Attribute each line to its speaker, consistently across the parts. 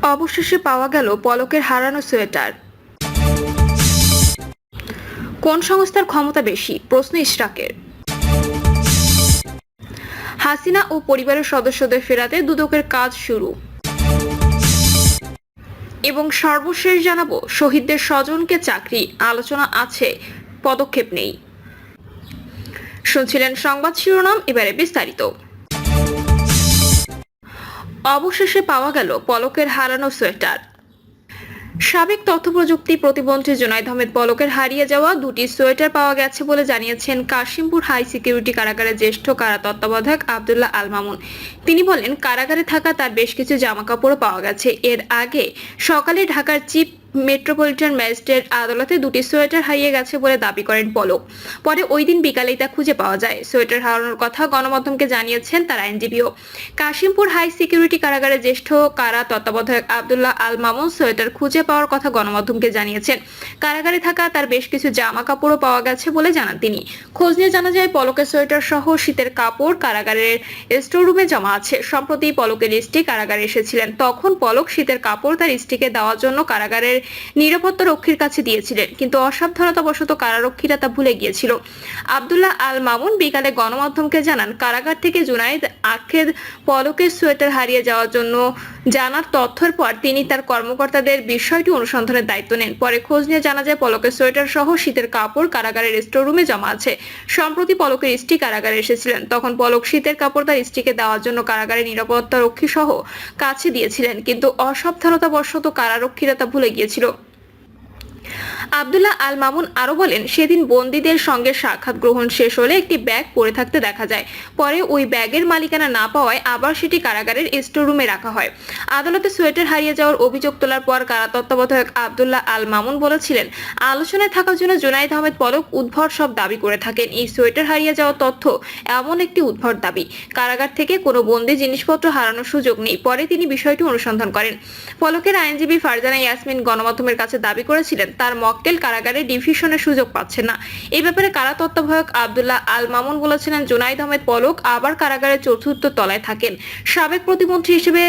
Speaker 1: অবশেষে পাওয়া গেল পলকের হারানো সোয়েটার। কোন সংস্থার ক্ষমতা বেশি? প্রশ্ন ইশরাকের। হাসিনা ও পরিবারের সদস্যদের ফেরাতে দুদকের কাজ শুরু। এবং সর্বশেষ জানাবো, শহীদদের স্বজনকে চাকরি, আলোচনা আছে, পদক্ষেপ নেই। শুনছিলেন সংবাদ শিরোনাম, এবারে বিস্তারিত। অবশেষে পাওয়া গেল পলকের হারানো সোয়েটার। সাবেক তথ্য প্রযুক্তি প্রতিমন্ত্রী জুনায়েদ আহমেদ পলকের হারিয়ে যাওয়া দুটি সোয়েটার পাওয়া গেছে বলে জানিয়েছেন কাশিমপুর হাই সিকিউরিটি কারাগারের জ্যেষ্ঠ কারা তত্ত্বাবধায়ক আব্দুল্লাহ আল মামুন। তিনি বলেন, কারাগারে থাকা তার বেশ কিছু জামাকাপড়ও পাওয়া গেছে। এর আগে সকালে ঢাকার চিফ মেট্রোপলিটন ম্যাজিস্ট্রেট আদালতে দুটি সোয়েটার হারিয়ে গেছে বলে দাবি করেন পলক। পরে ওই দিন বিকালেই তা খুঁজে পাওয়া যায়। সোয়েটার হারানোর কথা গণমাধ্যমকে জানিয়েছেন তার আইনজীবীও। কাশিমপুর হাই সিকিউরিটি কারাগারের জ্যেষ্ঠ কারা তত্ত্বাবধায়ক আব্দুল্লাহ আল মামুন সোয়েটার খুঁজে পাওয়ার কথা গণমাধ্যমকে জানিয়েছেন। কারাগারে থাকা তার বেশ কিছু জামা কাপড়ও পাওয়া গেছে বলে জানান তিনি। খোঁজ নিয়ে জানা যায়, পলকের সোয়েটার সহ শীতের কাপড় কারাগারের স্টোর রুমে জমা আছে। সম্প্রতি পলকের স্ত্রী কারাগারে এসেছিলেন। তখন পলক শীতের কাপড় তার স্ত্রীকে দেওয়ার জন্য কারাগারের নিরাপত্তা রক্ষীর কাছে দিয়েছিলেন, কিন্তু অসাবধানতাবশত কারারক্ষীরা তা ভুলে গিয়েছিল। আব্দুল্লাহ আল মামুন বিকালে গণমাধ্যমকে জানান, কারাগার থেকে জুনায়েদ আখেদ পলকের সোয়েটার হারিয়ে যাওয়ার জন্য জানার তথ্যের পর তিনি তার কর্মকর্তাদের বিষয়টি অনুসন্ধানের দায়িত্ব নেন। পরে খোঁজ নিয়ে জানা যায়, পলকের সোয়েটার সহ শীতের কাপড় কারাগারের স্টোর রুমে জমা আছে। সম্প্রতি পলকের স্ত্রী কারাগারে এসেছিলেন। তখন পলক শীতের কাপড় তার স্ত্রীকে দেওয়ার জন্য কারাগারের নিরাপত্তা রক্ষী সহ কাছে দিয়েছিলেন, কিন্তু অসাবধানতাবশত কারারক্ষীরা তা ভুলে গিয়েছিল। আব্দুল্লাহ আল মামুন আরো বলেন, সেদিন বন্দীদের সঙ্গে সাক্ষাৎ গ্রহণ শেষ হলে একটি ব্যাগ পড়ে থাকতে দেখা যায়। পরে ওই ব্যাগের মালিকানা না পাওয়ায় আবার সেটি কারাগারের স্টোর রুমে রাখা হয়। আদালতে সোয়েটার হারিয়ে যাওয়ার অভিযোগ তোলার পর কারা তত্ত্বাবধায়ক আব্দুল্লাহ আল মামুন বলেছিলেন, আলোচনায় থাকার জন্য জুনায়েদ আহমেদ পলক উদ্ভট সব দাবি করে থাকেন। এই সোয়েটার হারিয়ে যাওয়ার তথ্য এমন একটি উদ্ভট দাবি। কারাগার থেকে কোনো বন্দী জিনিসপত্র হারানোর সুযোগ নেই। পরে তিনি বিষয়টি অনুসন্ধান করেন। পলকের আইনজীবী ফারজানা ইয়াসমিন গণমাধ্যমের কাছে দাবি করেছিলেন, তার মকটেল কারাগারে ডিভিশনের সুযোগ পাচ্ছে না। এই ব্যাপারে কারা তত্ত্বাবধায়ক আব্দুল্লাহ আল মামুন বলেছিলেন, জুনায়েদ আহমেদ পলক আবার কারাগারের চতুর্থ তলায় থাকেন। সাবেক প্রতিমন্ত্রী হিসেবে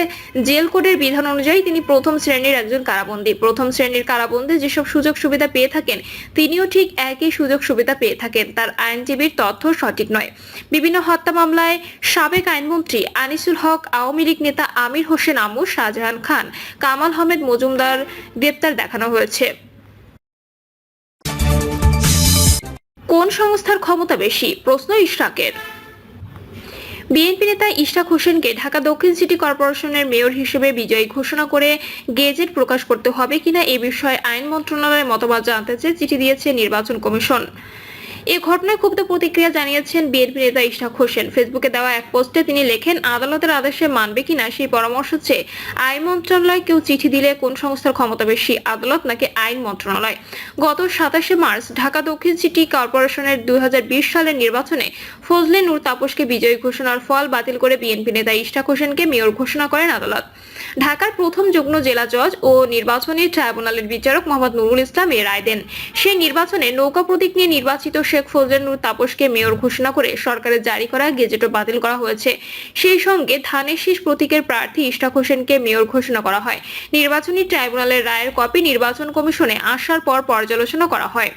Speaker 1: জেল কোডের বিধান অনুযায়ী তিনি প্রথম শ্রেণীর একজন কারাবন্দী। প্রথম শ্রেণীর কারাবন্দী যেসব সুযোগ সুবিধা পেয়ে থাকেন, তিনিও ঠিক একই সুযোগ সুবিধা পেয়ে থাকেন। তার আইনজীবীর তথ্য সঠিক নয়। বিভিন্ন হত্যা মামলায় সাবেক আইনমন্ত্রী আনিসুল হক, আওয়ামী লীগ নেতা আমির হোসেন আমু, শাহজাহান খান, কামাল আহমেদ মজুমদার গ্রেপ্তার দেখানো হয়েছে। কোন সংস্থার ক্ষমতা বেশি? প্রশ্ন ইশরাকের। বিএনপি নেতা ইশরাক হোসেনকে ঢাকা দক্ষিণ সিটি কর্পোরেশনের মেয়র হিসেবে বিজয়ী ঘোষণা করে গেজেট প্রকাশ করতে হবে কিনা এ বিষয়ে আইন মন্ত্রণালয়ের মতামত জানতে চেয়ে চিঠি দিয়েছে নির্বাচন কমিশন। এ ঘটনায় ক্ষুব্ধ প্রতিক্রিয়া জানিয়েছেন বিএনপি নেতা ইশরাক হোসেন। ফেসবুকে দেওয়া এক পোস্টে তিনি লেখেন, আদালতের আদেশে মানবে কিনা সেই পরামর্শ চেয়ে আইন মন্ত্রণালয় কেউ চিঠি দিলে কোন সংস্থার ক্ষমতা বেশি, আদালত নাকি আইন মন্ত্রণালয়? গত 27 মার্চ ঢাকা দক্ষিণ সিটি কর্পোরেশনের 2020 সালের নির্বাচনে ফজলে নূর তাপসকে বিজয়ী ঘোষণার ফল বাতিল করে বিএনপি নেতা ইশরাক হোসেনকে মেয়র ঘোষণা করেন আদালত। ঢাকার প্রথম যুগ্ম জেলা জজ ও নির্বাচনী ট্রাইব্যুনালের বিচারক মোহাম্মদ নুরুল ইসলাম এর রায় দেন। সেই নির্বাচনে নৌকা প্রতীক নিয়ে নির্বাচিত শেখ ফজলে নূর তাপসকে মেয়র ঘোষণা করে সরকারের জারি করা গেজেটও বাতিল করা হয়েছে। সেই সঙ্গে ধানের শীষ প্রতীকের প্রার্থী ইশরাক হোসেনকে মেয়র ঘোষণা করা হয়। নির্বাচনী ট্রাইব্যুনালের রায়ের কপি নির্বাচন কমিশনে আসার পর পর্যালোচনা করা হয়।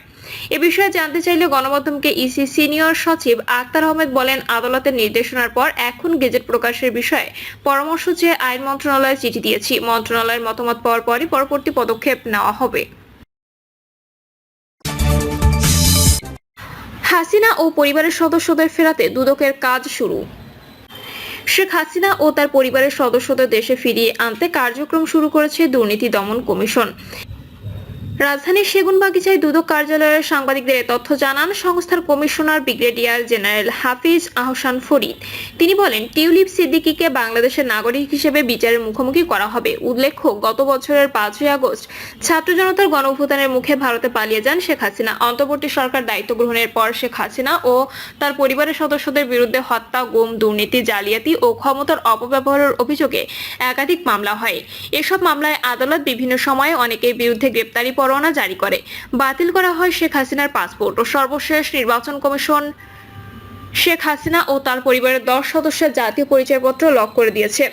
Speaker 1: এ বিষয়ে জানতে চাইলে গণমাধ্যমকে ইসি সিনিয়র সচিব আক্তার আহমেদ বলেন, আদালতের নির্দেশনার পর এখন গেজেট প্রকাশের বিষয়ে পরামর্শ চেয়ে আইন মন্ত্রণালয়ে চিঠি দিয়েছি। মন্ত্রণালয়ের মতামত পাওয়ার পরই পরবর্তী পদক্ষেপ নেওয়া হবে। হাসিনা ও পরিবারের সদস্যদের ফেরাতে দুদকের কাজ শুরু। শেখ হাসিনা ও তার পরিবারের সদস্যদের দেশে ফিরিয়ে আনতে কার্যক্রম শুরু করেছে দুর্নীতি দমন কমিশন। রাজধানীর সেগুনবাগিচায় দুদক কার্যালয়ের সাংবাদিকদের এ তথ্য জানান সংস্থার কমিশনার ব্রিগেডিয়ার জেনারেল হাফিজ আহসান ফরিদ। তিনি বলেন, টিউলিপ সিদ্দিকীকে বাংলাদেশের নাগরিক হিসেবে বিচারের মুখোমুখি করা হবে। উল্লেখ্য, গত বছরের 5ই আগস্ট ছাত্র জনতার গণঅভ্যুত্থানের মুখে ভারতে পালিয়ে যান শেখ হাসিনা। অন্তর্বর্তী সরকার দায়িত্ব গ্রহণের পর শেখ হাসিনা ও তার পরিবারের সদস্যদের বিরুদ্ধে হত্যা, গুম, দুর্নীতি, জালিয়াতি ও ক্ষমতার অপব্যবহারের অভিযোগে একাধিক মামলা হয়। এসব মামলায় আদালত বিভিন্ন সময়ে অনেকের বিরুদ্ধে গ্রেপ্তারি পরোয়ানা জারি করে। বাতিল করা হয় শেখ হাসিনার পাসপোর্ট ও সর্বশেষ নির্বাচন কমিশন শেখ হাসিনা ও তার পরিবারের 10 সদস্যের জাতীয় পরিচয়পত্র লক করে দিয়েছে।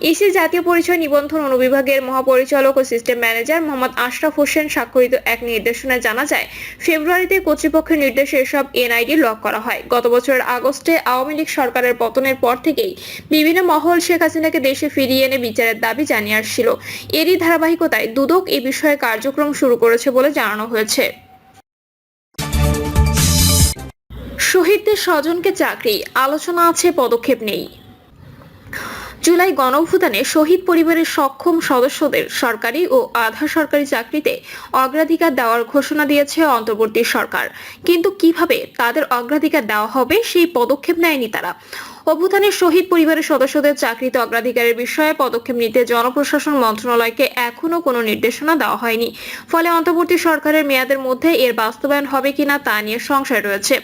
Speaker 1: ইসি জাতীয় পরিচয় নিবন্ধন অনুবিভাগের মহাপরিচালক ও সিস্টেম ম্যানেজার মোহাম্মদ আশরাফ হোসেন স্বাক্ষরিত এক নির্দেশনায় জানা যায়, ফেব্রুয়ারিতে কর্তৃপক্ষের নির্দেশে এসব এনআইডি লক করা হয়। গত বছরের আগস্টে আওয়ামী লীগ সরকারের পতনের পর থেকেই বিভিন্ন মহল শেখ হাসিনাকে দেশে ফিরিয়ে এনে বিচারের দাবি জানিয়ে আসছিল। এরই ধারাবাহিকতায় দুদক এ বিষয়ে কার্যক্রম শুরু করেছে বলে জানানো হয়েছে। শহীদদের স্বজনকে চাকরি, আলোচনা আছে, পদক্ষেপ নেই। জুলাই গণঅভ্যুত্থানে শহীদ পরিবারের সক্ষম সদস্যদের সরকারি ও আধা সরকারি চাকরিতে অগ্রাধিকার দেওয়ার ঘোষণা দিয়েছে অন্তর্বর্তী সরকার, কিন্তু কিভাবে তাদের অগ্রাধিকার দেওয়া হবে সেই পদক্ষেপ নেয়নি তারা। অভ্যুত্থানের শহীদ পরিবারের সদস্যদের চাকরিতে অগ্রাধিকারের বিষয়ে পদক্ষেপ নিতে জনপ্রশাসন মন্ত্রণালয়কে এখনো কোনো নির্দেশনা দেওয়া হয়নি। ফলে অন্তর্বর্তী সরকারের মেয়াদের মধ্যে এর বাস্তবায়ন হবে কিনা তা নিয়ে সংশয় রয়েছে।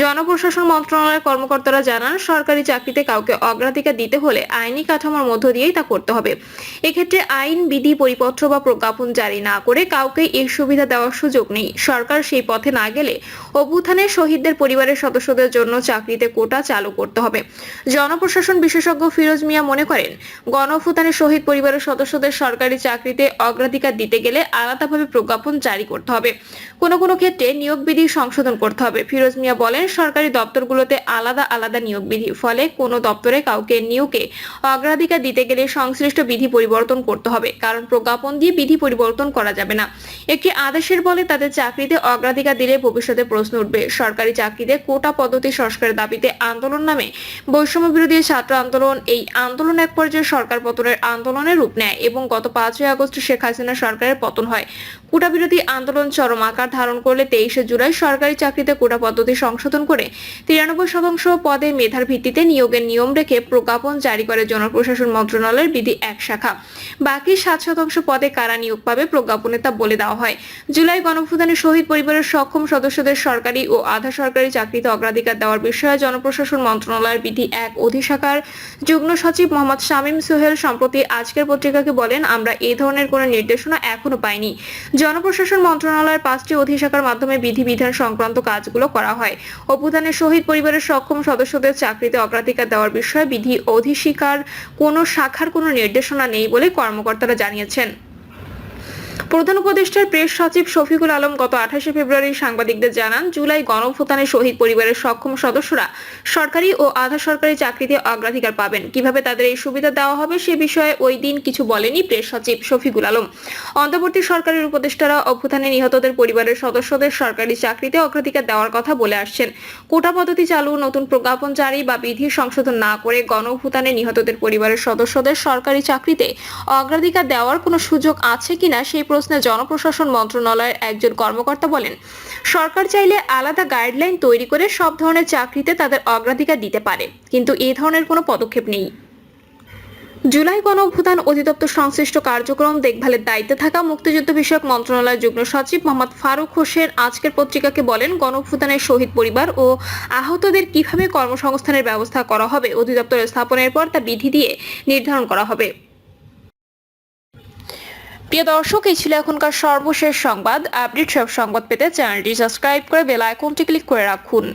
Speaker 1: জনপ্রশাসন মন্ত্রণালয়ের কর্মকর্তারা জানান, সরকারি চাকরিতে কাউকে অগ্রাধিকার দিতে হলে আইনি কাঠামোর মধ্য দিয়েই তা করতে হবে। এক্ষেত্রে আইন, বিধি, পরিপত্র বা প্রজ্ঞাপন জারি না করে কাউকে এই সুবিধা দেওয়ার সুযোগ নেই। সরকার সেই পথে না গেলে অভ্যুত্থানের শহীদদের পরিবারের সদস্যদের জন্য চাকরিতে কোটা চালু করতে হবে। জনপ্রশাসন বিশেষজ্ঞ ফিরোজ মিয়া মনে করেন, গণঅভ্যুত্থানের শহীদ পরিবারের সদস্যদের সরকারি চাকরিতে অগ্রাধিকার দিতে গেলে আলাদাভাবে প্রজ্ঞাপন জারি করতে হবে। কোনো কোনো ক্ষেত্রে নিয়োগ বিধি সংশোধন করতে হবে। ফিরোজ মিয়া বলেন, সরকারি দপ্তরগুলোতে আলাদা আলাদা নিয়োগ বিধি, ফলে কোনো দপ্তরে কাউকে নিয়োগে অগ্রাধিকার দিতে গেলে সংশ্লিষ্ট বিধি পরিবর্তন করতে হবে, কারণ প্রজ্ঞাপন দিয়ে বিধি পরিবর্তন করা যাবে না। একটি আদেশের বলে তাদের চাকরিতে অগ্রাধিকার দিলে ভবিষ্যতে প্রশ্ন উঠবে। সরকারি চাকরিতে কোটা পদ্ধতি সংস্কারের দাবিতে আন্দোলন নামে বৈষম্য বিরোধী ছাত্র আন্দোলন, এই আন্দোলন এক পর্যায়ে সরকার পতনের আন্দোলনের রূপ নেয় এবং গত 5 আগস্ট শেখ হাসিনা সরকারের পতন হয়। কোটা বিরোধী আন্দোলন চরম আকার ধারণ করলে 23 জুলাই সরকারি চাকরিতে কোটা পদ্ধতি সংশোধন করে 93% পদে মেধার ভিত্তিতে নিয়োগের নিয়ম রেখে প্রজ্ঞাপন জারি করে জনপ্রশাসন মন্ত্রণালয়ের বিধি এক শাখা। বাকি 7% পদে কারা নিয়োগ পাবে প্রজ্ঞাপনে তা বলে দেওয়া হয়। জুলাই গণঅভ্যুত্থানে শহীদ পরিবারের সক্ষম সদস্যদের সরকারি ও আধা সরকারি চাকরিতে অগ্রাধিকার দেওয়ার বিষয়ে জনপ্রশাসন মন্ত্রণালয়ের বিধি এক অধিশাখার যুগ্ম সচিব মোহাম্মদ শামীম সোহেল সম্প্রতি আজকের পত্রিকাকে বলেন, আমরা এই ধরনের কোনো নির্দেশনা এখনো পাইনি। জনপ্রশাসন মন্ত্রণালয়ের 5টি অধিশাখার মাধ্যমে বিধিবিধান সংক্রান্ত কাজগুলো করা হয়। অভ্যুত্থানের শহীদ পরিবারের সক্ষম সদস্যদের চাকরিতে অগ্রাধিকার দেওয়ার বিষয়ে বিধি অধিশাখার কোনো শাখার কোনো নির্দেশনা নেই বলে কর্মকর্তারা জানিয়েছেন। প্রধান উপদেষ্টার প্রেস সচিব শফিকুল আলম গত 28 ফেব্রুয়ারি সাংবাদিকদের জানান, জুলাই গণঅভ্যুত্থানে শহীদ পরিবারের সক্ষম সদস্যরা সরকারি ও আধা সরকারি চাকরিতে অগ্রাধিকার পাবেন। কিভাবে তাদের এই সুবিধা দেওয়া হবে সে বিষয়ে ওই দিন কিছু বলেনি প্রেস সচিব শফিকুল আলম। অন্তর্বর্তী সরকারের উপদেষ্টারা অভ্যুত্থানে নিহতদের পরিবারের সদস্যদের সরকারি চাকরিতে অগ্রাধিকার দেওয়ার কথা বলে আসছেন। কোটা পদ্ধতি চালু, নতুন প্রজ্ঞাপন জারি বা বিধি সংশোধন না করে গণঅভ্যুত্থানে নিহতদের পরিবারের সদস্যদের সরকারি চাকরিতে অগ্রাধিকার দেওয়ার কোনো সুযোগ আছে কিনা সেই প্রশ্নে জনপ্রশাসন মন্ত্রণালয়ের একজন কর্মকর্তা বলেন, সরকার চাইলে আলাদা গাইডলাইন তৈরি করে সব ধরনের চাকরিতে তাদের অগ্রাধিকার দিতে পারে, কিন্তু এই ধরনের কোনো পদক্ষেপ নেই। জুলাই গণঅভ্যুত্থান অধিদপ্তর সংশ্লিষ্ট কার্যক্রম দেখভালের দায়িত্বে থাকা মুক্তিযুদ্ধ বিষয়ক মন্ত্রণালয়ের যুগ্ম সচিব মোহাম্মদ ফারুক হোসেন আজকের পত্রিকাকে বলেন, গণঅভ্যুত্থানের শহীদ পরিবার ও আহতদের কিভাবে কর্মসংস্থানের ব্যবস্থা করা হবে অধিদপ্তর স্থাপনের পর তা বিধি দিয়ে নির্ধারণ করা হবে। প্রিয় দর্শক, এই ছিল এখনকার সর্বশেষ সংবাদ। আপডেট সব সংবাদ পেতে চ্যানেলটি সাবস্ক্রাইব করে বেল আইকনটি ক্লিক করে রাখুন।